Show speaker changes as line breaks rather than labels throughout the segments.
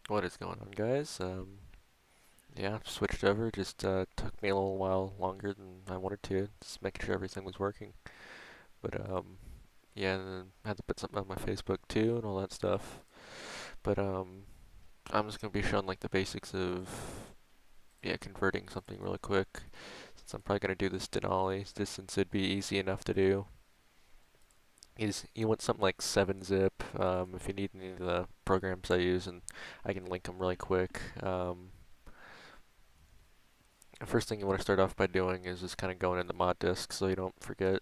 What is going on, guys? Yeah, switched over. Just took me a little while longer than I wanted to, just making sure everything was working. But yeah, and then I had to put something on my Facebook too and all that stuff. But I'm just gonna be showing like the basics of converting something really quick. Since I'm probably gonna do this Denali, just since it'd be easy enough to do. You want something like 7-zip. If you need any of the programs I use, and I can link them really quick. The first thing you want to start off by doing is just kind of going in the mod disk so you don't forget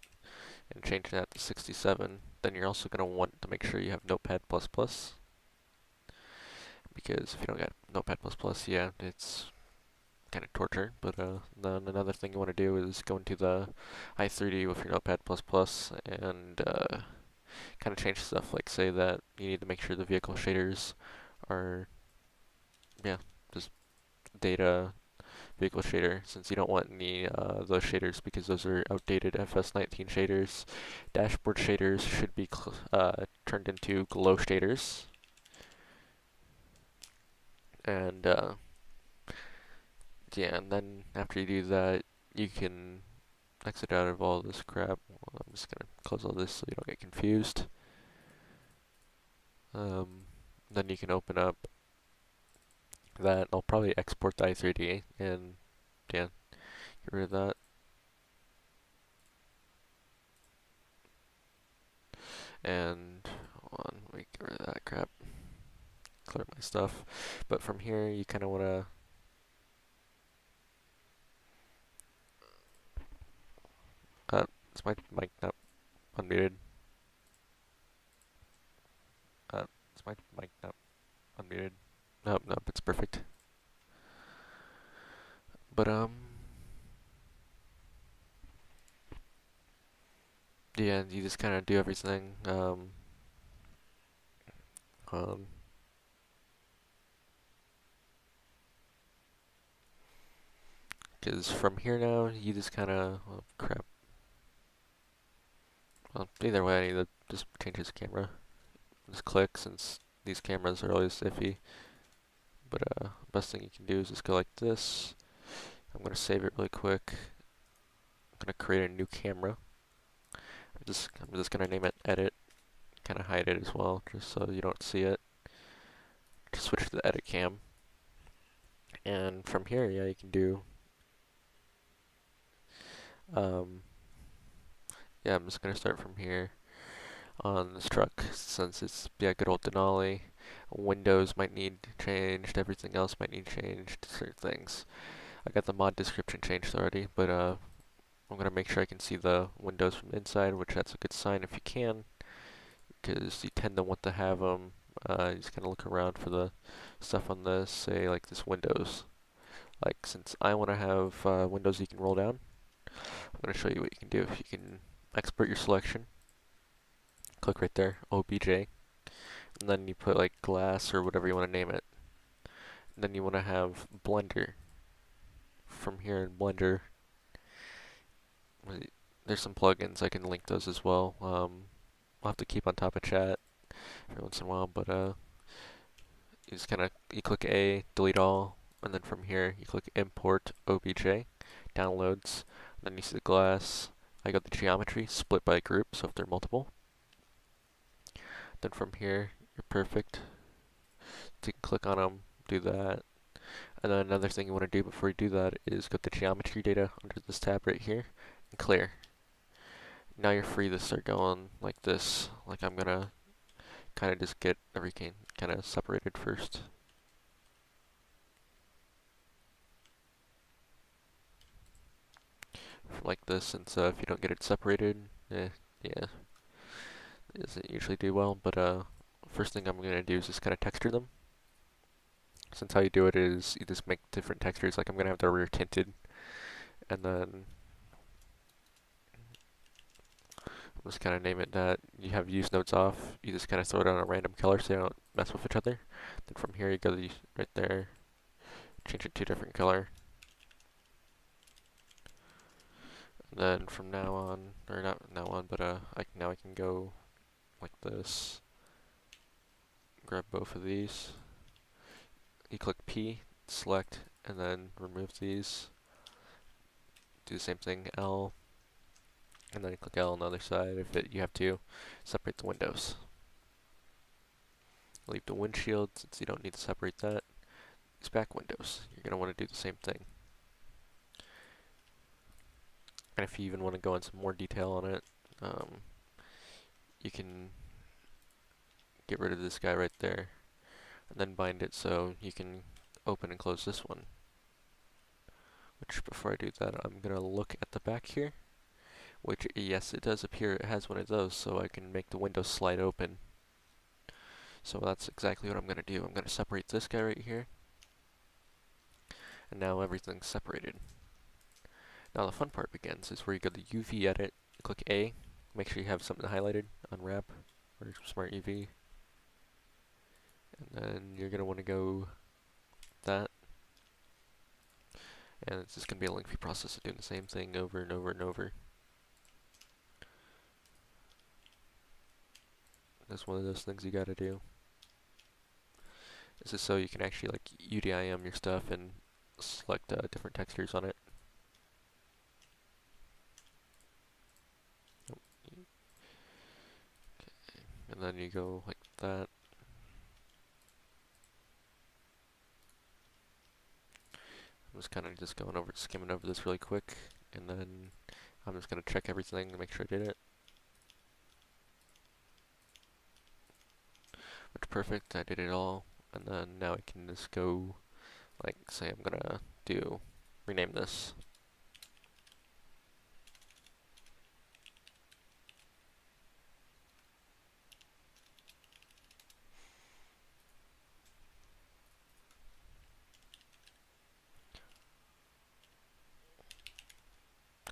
and changing that to 67. Then you're also going to want to make sure you have Notepad++, because if you don't got Notepad++, yeah, it's kind of torture. But then another thing you want to do is go into the i3D with your Notepad++ and kind of change stuff, like say that you need to make sure the vehicle shaders are, yeah, just data vehicle shader, since you don't want any those shaders because those are outdated FS19 shaders. Dashboard shaders should be turned into glow shaders. And yeah, and then after you do that, you can exit out of all this crap. Well, I'm just gonna close all this so you don't get confused. Then you can open up that. I'll probably export the i3D and yeah, get rid of that. And hold on, let me get rid of that crap. Clear my stuff. But from here, you kind of want to. Is my mic not unmuted? Is my mic not unmuted? Nope, nope, it's perfect. But yeah, you just kind of do everything. Um, because from here now, you just kind of, oh, crap. Well, either way, I need to just change this camera. Just click, since these cameras are always iffy. But best thing you can do is just go like this. I'm gonna save it really quick. I'm gonna create a new camera. I'm just gonna name it edit. Kind of hide it as well, just so you don't see it. Just switch to the edit cam. And from here, yeah, you can do, um, yeah, I'm just going to start from here on this truck, since it's, yeah, good old Denali. Windows might need changed, everything else might need changed, certain things. I got the mod description changed already, but I'm going to make sure I can see the windows from the inside, which that's a good sign if you can, because you tend to want to have them, you just kind of look around for the stuff on this, say like this windows. Like, since I want to have windows you can roll down, I'm going to show you what you can do. If you can export your selection, click right there, OBJ, and then you put like glass or whatever you want to name it. And then you want to have Blender. From here in Blender, there's some plugins, I can link those as well. I'll have to keep on top of chat every once in a while, but you just kind of, you click A, delete all, and then from here you click import OBJ, downloads, and then you see the glass. I got the geometry split by group, so if they're multiple. Then from here, you're perfect. So you can click on them, do that. And then another thing you want to do before you do that is go to geometry data under this tab right here and clear. Now you're free to start going like this. Like I'm gonna kind of just get everything kind of separated first. Like this, since if you don't get it separated, yeah, it doesn't usually do well. But first thing I'm gonna do is just kind of texture them. Since how you do it is you just make different textures. Like I'm gonna have the rear tinted, and then I'll just kind of name it that. You have use nodes off. You just kind of throw it on a random color so they don't mess with each other. Then from here you go to right there, change it to a different color. And then from now on, or not now on, but now I can go like this. Grab both of these. you click P, select, and then remove these. Do the same thing, L, and then you click L on the other side if you have to. Separate the windows. Leave the windshield since you don't need to separate that. These back windows, you're going to want to do the same thing. And if you even want to go into more detail on it, you can get rid of this guy right there and then bind it so you can open and close this one. Which, before I do that, I'm going to look at the back here, which, yes, it does appear it has one of those, so I can make the window slide open. So that's exactly what I'm going to do. I'm going to separate this guy right here, and now everything's separated. Now the fun part begins, is where you go to UV edit, click A, make sure you have something highlighted, unwrap, or smart UV, and then you're going to want to go that, and it's just going to be a lengthy process of doing the same thing over and over and over. That's one of those things you got to do. This is so you can actually like UDIM your stuff and select different textures on it. Okay. And then you go like that. I'm just kind of skimming over this really quick, and then I'm just going to check everything to make sure I did it. Which perfect, I did it all, and then now I can just go, like, say I'm going to rename this.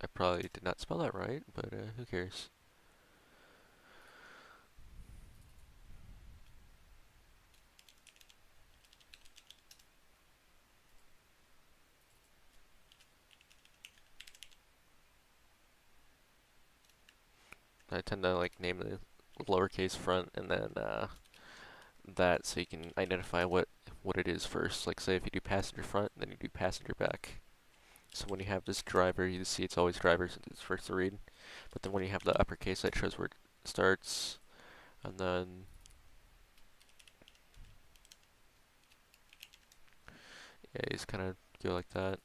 I probably did not spell that right, but who cares? I tend to like name the lowercase front and then that so you can identify what it is first. Like say if you do passenger front, then you do passenger back. So when you have this driver, you see it's always driver since it's first to read. But then when you have the uppercase, that shows where it starts, and then yeah, you just kind of go like that.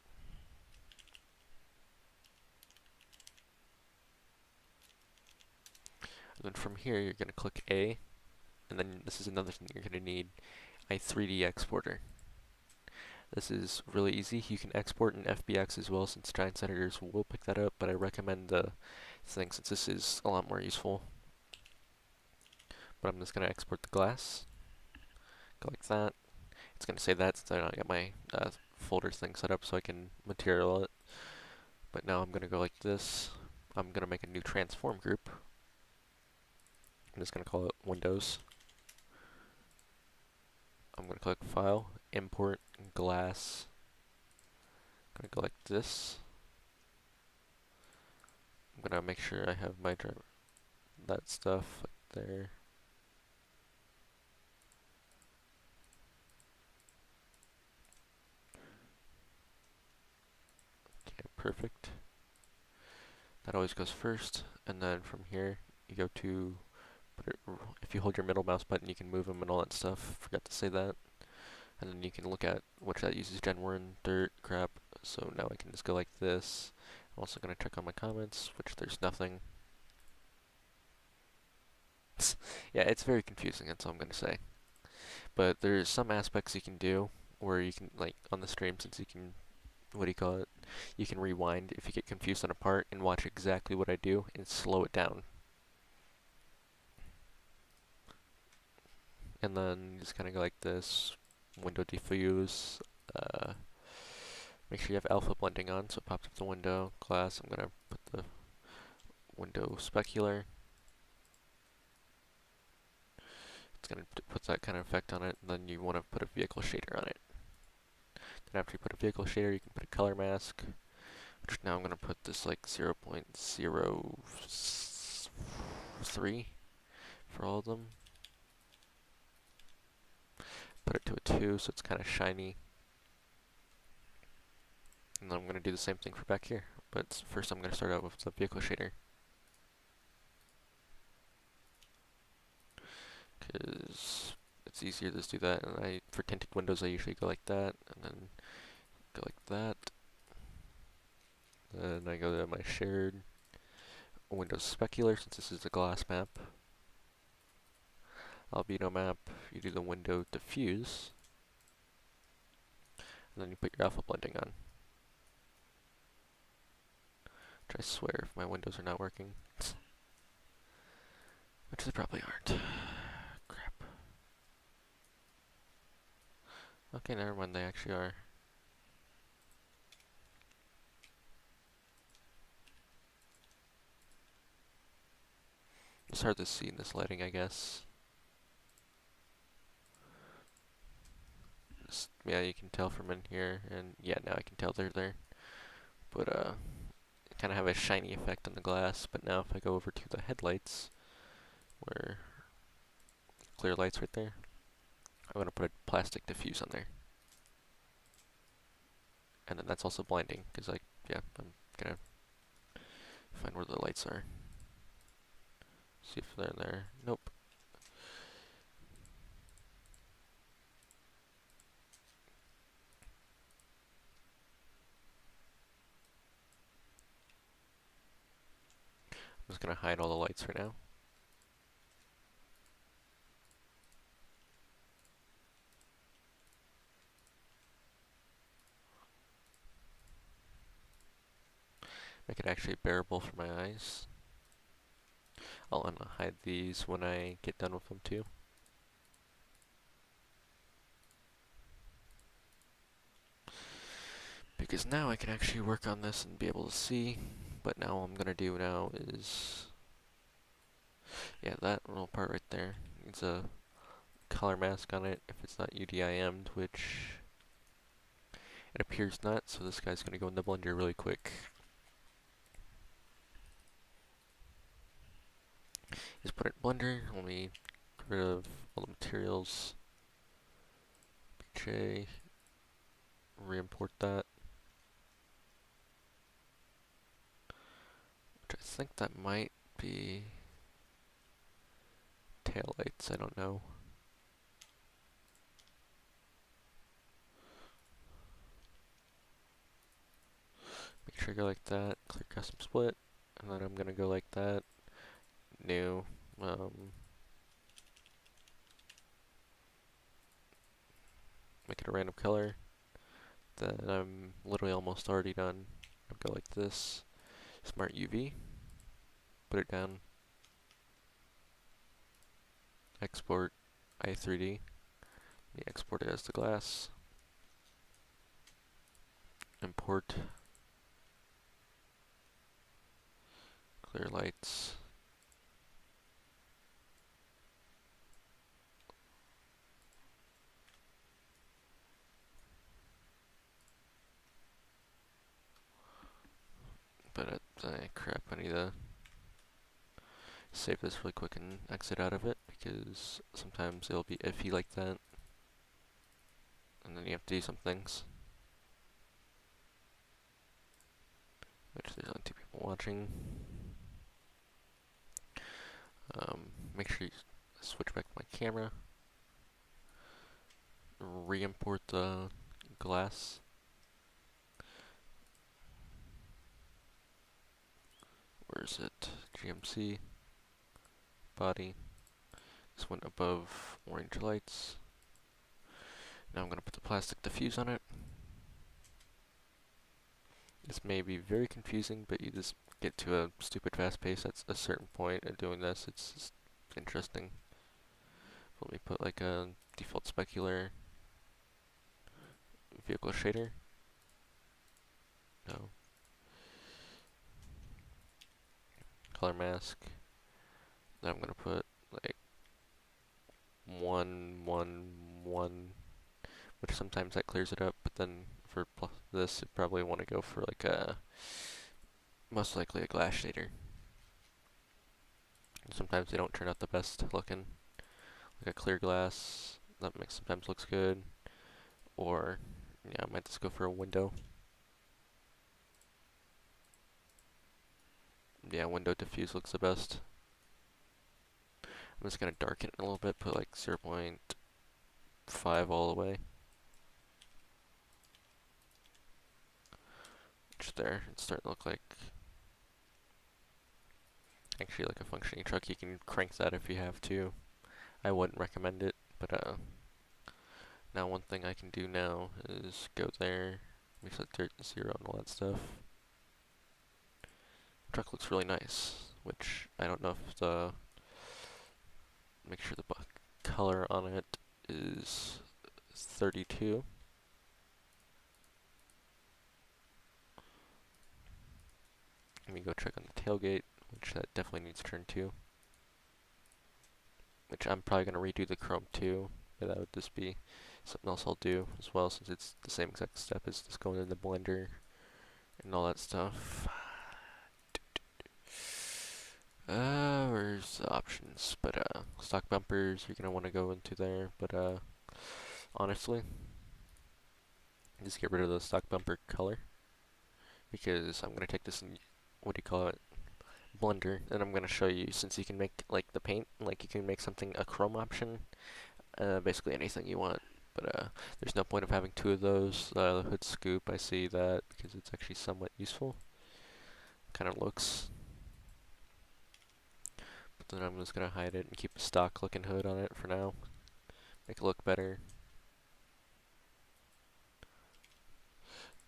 And then from here, you're going to click A, and then this is another thing you're going to need, a 3D exporter. This is really easy. You can export in FBX as well, since Giants editors will pick that up, but I recommend the thing since this is a lot more useful. But I'm just going to export the glass. Go like that. It's going to say that since I don't get my folders thing set up so I can material it. But now I'm going to go like this. I'm going to make a new transform group. I'm just going to call it Windows. I'm going to click File, Import, Glass. I'm going to go like this. I'm going to make sure I have my driver, that stuff like there. Okay, perfect. That always goes first, and then from here you go to if you hold your middle mouse button, you can move them and all that stuff. Forgot to say that. And then you can look at which that uses Gen 1, dirt, crap. So now I can just go like this. I'm also going to check on my comments, which there's nothing. Yeah, it's very confusing, that's all I'm going to say. But there's some aspects you can do where you can, like, on the stream, since you can, what do you call it? You can rewind if you get confused on a part and watch exactly what I do and slow it down. And then you just kind of go like this, window diffuse, make sure you have alpha blending on so it pops up the window. Class, I'm going to put the window specular. It's going to put that kind of effect on it, and then you want to put a vehicle shader on it. Then after you put a vehicle shader, you can put a color mask, which now I'm going to put this like 0.03 for all of them. put it to a 2 so it's kind of shiny. And then I'm going to do the same thing for back here. But first I'm going to start out with the vehicle shader. Because it's easier to just do that. And for tinted windows I usually go like that. And then go like that. Then I go to my shared Windows specular, since this is a glass map. Albedo map, you do the window diffuse. And then you put your alpha blending on. Which I swear if my windows are not working. Which they probably aren't. Crap. Okay, never mind, they actually are. It's hard to see in this lighting, I guess. Yeah, you can tell from in here, and yeah, now I can tell they're there. But, kind of have a shiny effect on the glass, but now if I go over to the headlights, where clear lights right there, I'm going to put a plastic diffuse on there. And then that's also blinding, because I'm going to find where the lights are. See if they're there. Nope. I'm just going to hide all the lights for now. Make it actually bearable for my eyes. I'll unhide these when I get done with them too. Because now I can actually work on this and be able to see. But now what I'm going to do now is... yeah, that little part right there needs a color mask on it if it's not UDIM'd, which it appears not, so this guy's going to go in the blender really quick. Just put it in blender. Let me get rid of all the materials. BJ, re-import that. Which I think that might be taillights, I don't know. Make sure I go like that, clear custom split, and then I'm gonna go like that, new, make it a random color, then I'm literally almost already done. I'll go like this, smart UV, put it down, export i3D, export it as the glass, import clear lights, but crap, I need to save this really quick and exit out of it, because sometimes it'll be iffy like that, and then you have to do some things. Which there's only 2 people watching. Make sure you switch back to my camera. Re-import the glass. Where is it? GMC. Body. This went above orange lights. Now I'm going to put the plastic diffuse on it. This may be very confusing, but you just get to a stupid fast pace at a certain point of doing this. It's just interesting. Let me put like a default specular vehicle shader. No. Color mask. Then I'm going to put like 1, 1, 1, which sometimes that clears it up, but then for this, you probably want to go for like a, most likely a glass shader. Sometimes they don't turn out the best looking. Like a clear glass, That sometimes looks good. Or, yeah, I might just go for a window. Yeah, window diffuse looks the best. I'm just gonna darken it a little bit, put like 0.5 all the way. Just there, it's starting to look like actually like a functioning truck. You can crank that if you have to. I wouldn't recommend it, but now one thing I can do now is go there, make that dirt 0 and all that stuff. Truck looks really nice, which I don't know if the make sure the color on it is 32. Let me go check on the tailgate, which that definitely needs turn 2. Which I'm probably going to redo the chrome too, but that would just be something else I'll do as well, since it's the same exact step as just going in the blender and all that stuff. Where's the options? But stock bumpers you're gonna want to go into there, but honestly, just get rid of the stock bumper color, because I'm gonna take this in, what do you call it, blender, and I'm gonna show you, since you can make like the paint, like you can make something a chrome option, basically anything you want. But there's no point of having 2 of those. The hood scoop, I see that because it's actually somewhat useful. Kind of looks. But then I'm just gonna hide it and keep a stock looking hood on it for now. Make it look better.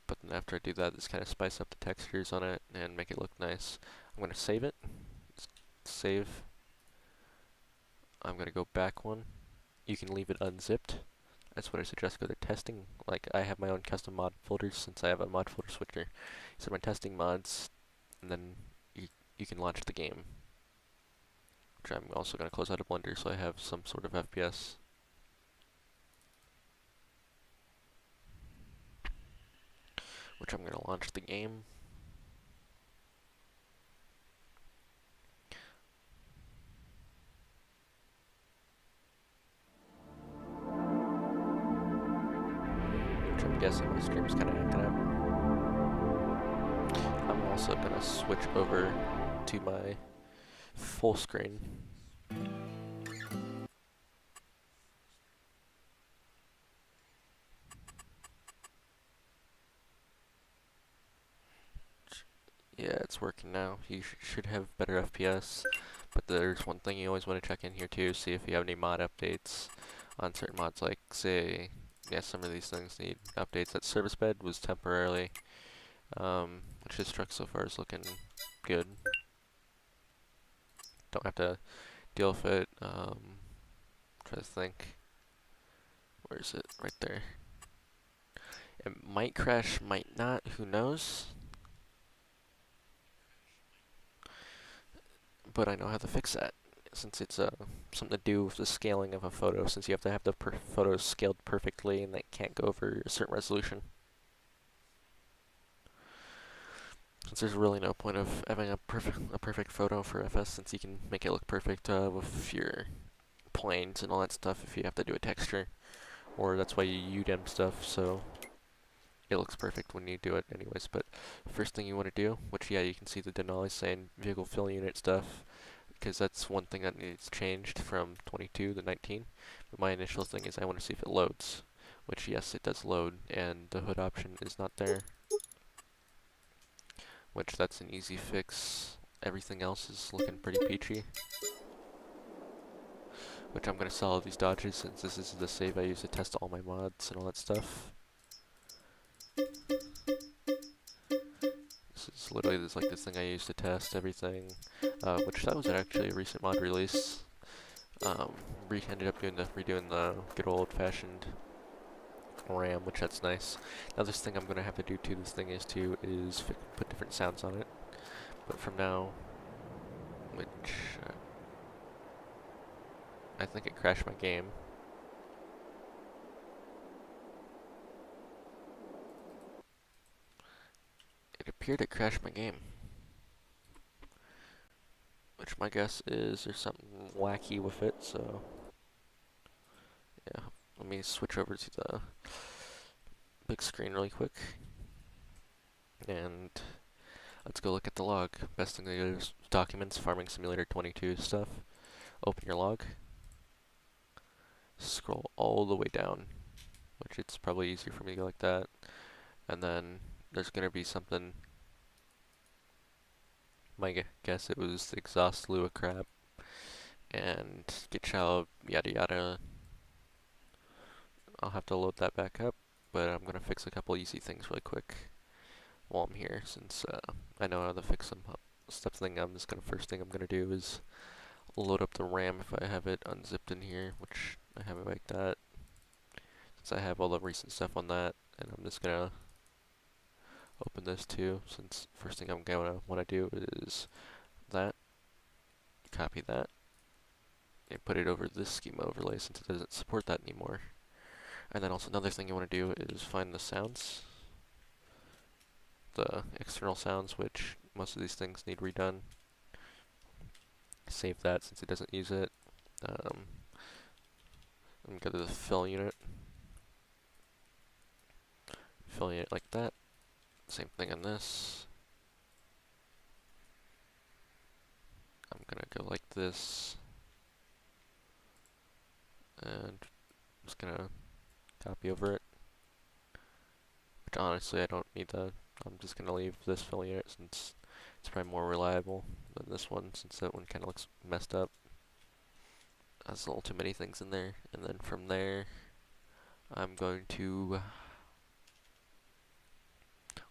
But then after I do that, just kind of spice up the textures on it and make it look nice. I'm gonna save it. Save. I'm gonna go back one. You can leave it unzipped. That's what I suggest. Go to testing. Like, I have my own custom mod folders since I have a mod folder switcher. So my testing mods, and then you can launch the game. Which I'm also going to close out of Blender so I have some sort of FPS. Which I'm going to launch the game. Which I'm guessing my stream's kind of acting up. I'm also going to switch over to my full screen. Yeah, it's working now. You should have better FPS. But there's one thing you always want to check in here too, see if you have any mod updates on certain mods, like say, yeah, some of these things need updates. That service bed was temporarily, which this truck so far is looking good. Don't have to deal with it. Try to think. Where is it? Right there. It might crash, might not. Who knows? But I know how to fix that, since it's something to do with the scaling of a photo, since you have to have the photos scaled perfectly and they can't go over a certain resolution. Since there's really no point of having a perfect photo for FS, since you can make it look perfect with your planes and all that stuff if you have to do a texture, or that's why you UDEM stuff, so it looks perfect when you do it anyways. But first thing you want to do, which yeah, you can see the Denali saying vehicle fill unit stuff, because that's one thing that needs changed from 22 to 19. But my initial thing is I want to see if it loads, which yes, it does load, and the hood option is not there, which that's an easy fix. Everything else is looking pretty peachy, which I'm going to sell all these dodges since this is the save I use to test all my mods and all that stuff. This is literally like this thing I use to test everything, which that was actually a recent mod release. Ended up redoing the good old-fashioned RAM, which that's nice. Now this thing I'm going to have to do to this thing is put different sounds on it. But from now, which I think it crashed my game. It appeared to crash my game. Which my guess is there's something wacky with it, so yeah. let me switch over to the big screen really quick, and let's go look at the log. Best thing to do is Documents, Farming Simulator 22 stuff. Open your log, scroll all the way down, which it's probably easier for me to go like that, and then there's going to be something, my guess it was the exhaust Lua crap, and get child, yada yada. I'll have to load that back up, but I'm going to fix a couple easy things really quick while I'm here, since I know how to fix some stuff. First thing I'm gonna do is load up the RAM if I have it unzipped in here, which I have it like that, since I have all the recent stuff on that. And I'm just gonna open this too, since first thing I'm gonna want to do is that, copy that, and put it over this schema overlay since it doesn't support that anymore. And then also another thing you want to do is find the sounds, the external sounds, which most of these things need redone. Save that since it doesn't use it. And go to the fill unit. Fill unit like that. Same thing on this. I'm gonna go like this. And I'm just gonna copy over it. Which honestly I don't need that. I'm just gonna leave this fill unit since it's probably more reliable than this one, since that one kinda looks messed up. Has a little too many things in there. And then from there, I'm going to,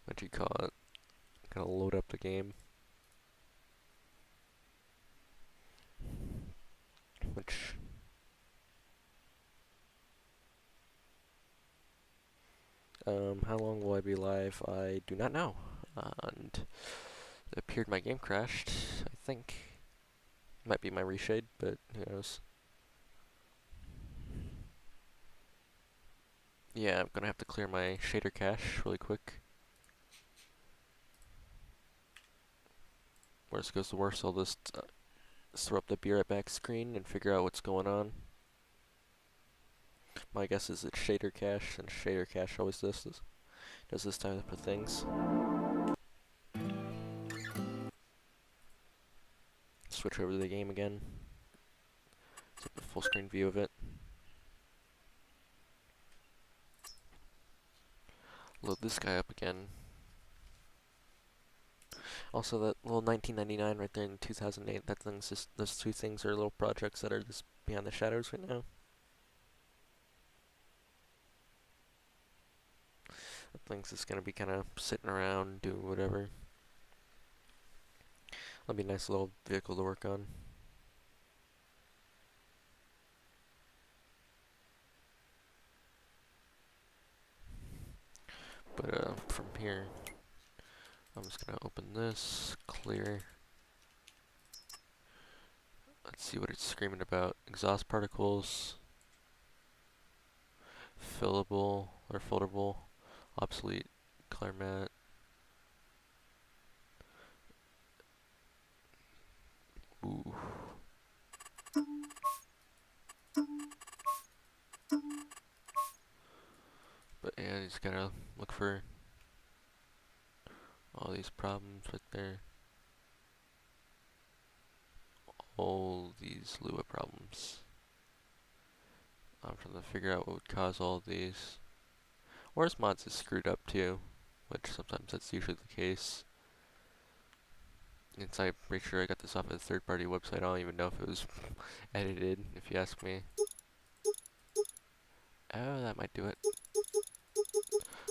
what do you call it? I'm gonna load up the game. Which, how long will I be live? I do not know. And it appeared my game crashed, I think. Might be my reshade, but who knows. Yeah, I'm gonna have to clear my shader cache really quick. Worst goes to worst, I'll just throw up the be right back screen and figure out what's going on. My guess is it's shader cache, and shader cache always does this type of things. Switch over to the game again. Get the full screen view of it. Load this guy up again. Also, that little 1999 right there in 2008, that thing's just, those two things are little projects that are just beyond the shadows right now. That thing's just gonna be kind of sitting around, doing whatever. That'll be a nice little vehicle to work on. But from here, I'm just gonna open this, clear. Let's see what it's screaming about. Exhaust particles, fillable or foldable, obsolete, color matte. Ooh. But yeah, you just gotta look for all these problems right there. All these Lua problems. I'm trying to figure out what would cause all of these. Or his mods is screwed up too, which sometimes that's usually the case. And so I'm pretty sure I got this off of a third-party website. I don't even know if it was edited, if you ask me. Oh, that might do it.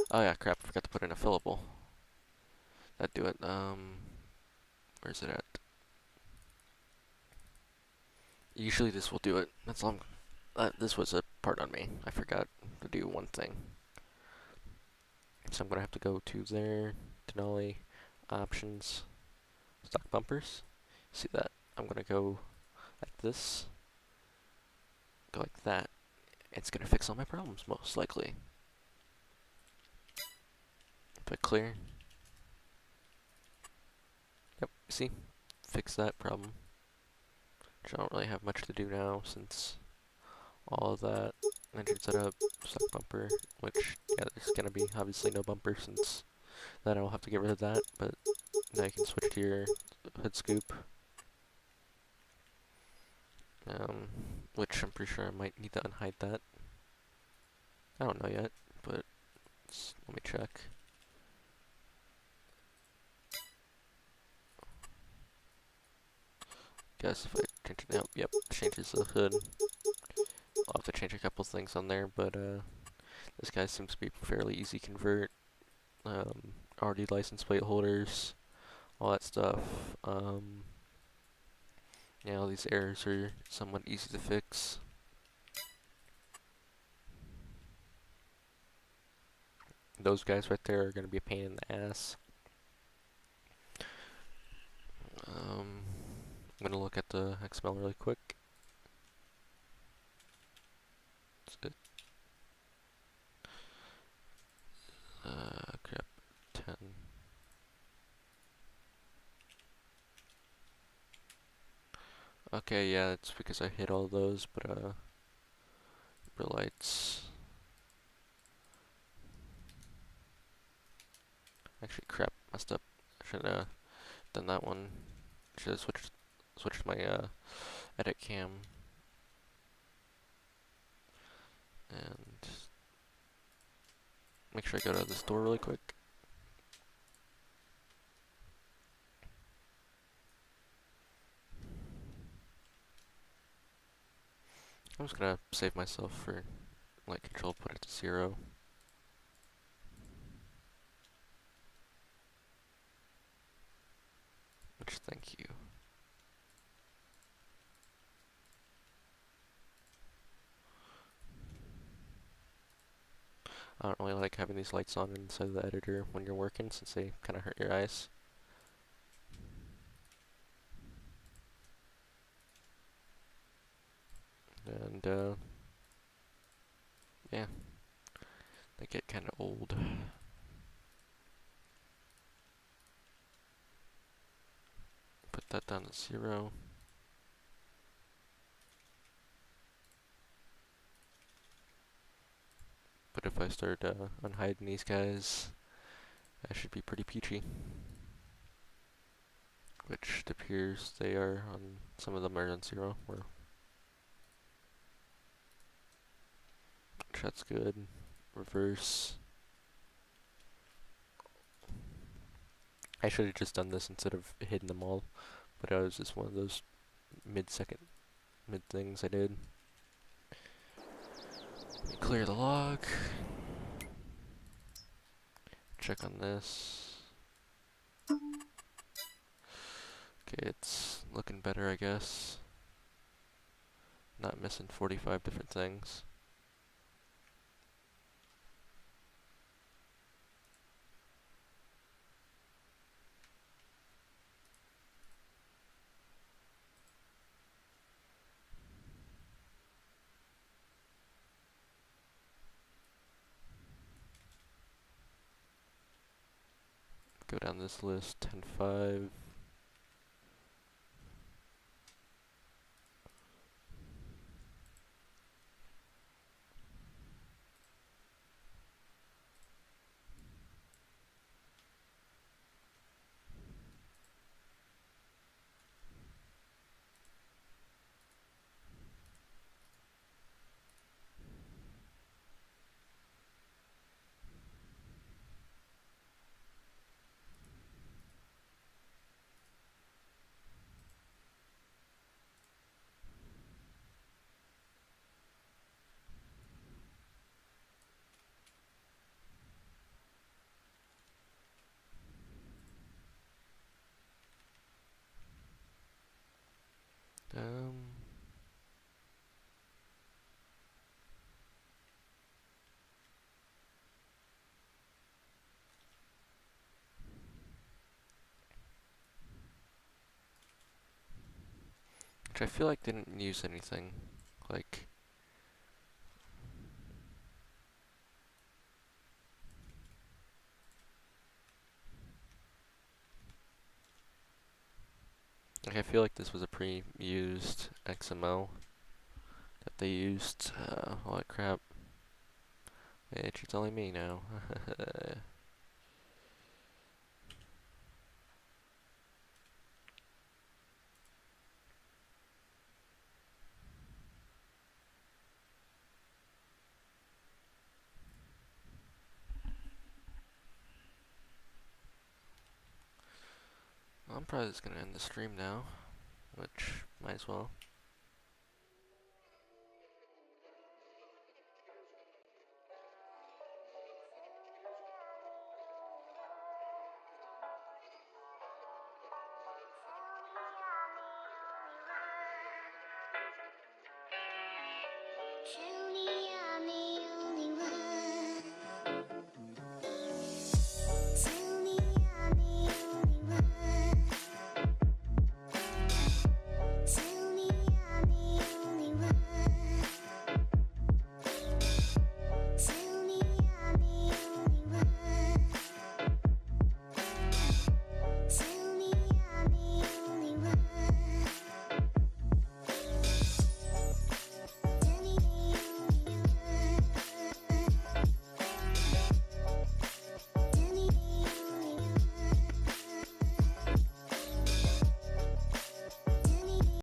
Oh yeah, crap, I forgot to put in a fillable. That'd do it. Where's it at? Usually this will do it. That's all. This was a part on me. I forgot to do one thing. So I'm gonna have to go to there, Denali, options, stock bumpers. See that? I'm gonna go like this, go like that. It's gonna fix all my problems, most likely. Put clear. Yep, see? Fix that problem. Which I don't really have much to do now, since all of that. Engine setup, stock bumper, which, yeah, there's gonna be obviously no bumper since then I'll have to get rid of that, but now you can switch to your hood scoop. Which I'm pretty sure I might need to unhide that. I don't know yet, but let me check. Guess if I change it now, yep, changes the hood. I'll have to change a couple things on there, but this guy seems to be fairly easy convert. Already license plate holders, all that stuff. Yeah, all these errors are somewhat easy to fix. Those guys right there are going to be a pain in the ass. I'm going to look at the XML really quick. Crap, 10. Okay, yeah, it's because I hit all those, but lights. Actually, crap, messed up. I should have done that one. Should have switched my edit cam. And make sure I go to the store really quick. I'm just gonna save myself for like control, put it to 0. Which, thank you. I don't really like having these lights on inside of the editor when you're working since they kind of hurt your eyes. And yeah, they get kind of old. Put that down to 0. But if I start unhiding these guys, I should be pretty peachy. Which it appears they are on, some of them are on 0, which that's good. Reverse. I should have just done this instead of hitting them all, but it was just one of those mid things I did. Let me clear the log. Check on this. Okay, it's looking better, I guess. Not missing 45 different things. Go down this list, 10.5. Um, which I feel like didn't use anything. Like, I feel like this was a pre-used XML that they used all that crap. It's only me now. I'm probably just gonna end the stream now, which might as well.